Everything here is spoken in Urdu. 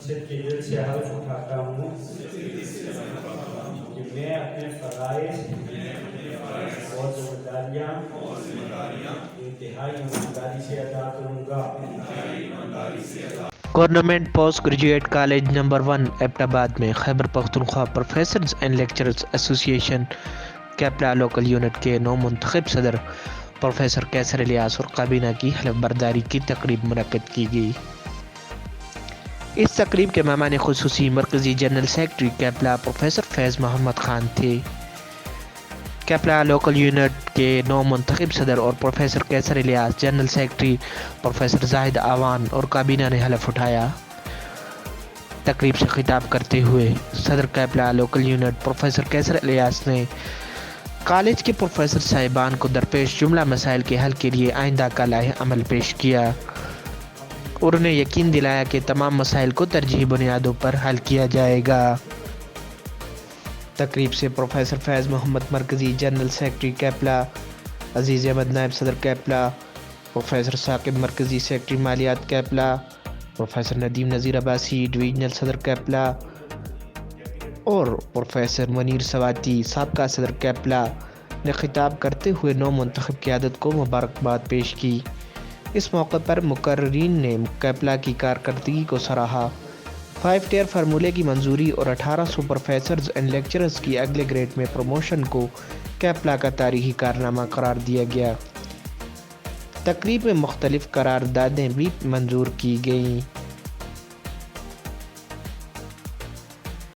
مسجد کے دل سے حلف اٹھاتا ہوں کہ میں اپنے فرائض اور ذمہ داریاں انتہائی ایمانداری سے ادا کروں گا۔ Government post graduate college number 1 Abbottabad میں Khyber Pakhtunkhwa professors and lecturers association کیپلا local unit کے نو منتخب صدر پروفیسر کیسر الیاس اور کابینہ کی حلف برداری کی تقریب منعقد کی گئی۔ اس تقریب کے مہمان خصوصی مرکزی جنرل سیکرٹری کیپلا پروفیسر فیض محمد خان تھے۔ کیپلا لوکل یونٹ کے نو منتخب صدر اور پروفیسر کیسر الیاس، جنرل سیکرٹری پروفیسر زاہد آوان اور کابینہ نے حلف اٹھایا۔ تقریب سے خطاب کرتے ہوئے صدر کیپلا لوکل یونٹ پروفیسر کیسر الیاس نے کالج کے پروفیسر صاحبان کو درپیش جملہ مسائل کے حل کے لیے آئندہ کا لائحہ عمل پیش کیا اور انہیں یقین دلایا کہ تمام مسائل کو ترجیحی بنیادوں پر حل کیا جائے گا۔ تقریب سے پروفیسر فیض محمد مرکزی جنرل سیکرٹری کیپلا، عزیز احمد نائب صدر کیپلا، پروفیسر ثاقب مرکزی سیکرٹری مالیات کیپلا، پروفیسر ندیم نذیر عباسی ڈویژنل صدر کیپلا اور پروفیسر منیر سواتی سابقہ صدر کیپلا نے خطاب کرتے ہوئے نو منتخب قیادت کو مبارکباد پیش کی۔ اس موقع پر مقررین نے کیپلا کی کارکردگی کو سراہا۔ 5 ٹیئر فارمولے کی منظوری اور 1800 پروفیسرز اینڈ لیکچررز کی اگلے گریڈ میں پروموشن کو کیپلا کا تاریخی کارنامہ قرار دیا گیا۔ تقریب میں مختلف قراردادیں بھی منظور کی گئیں۔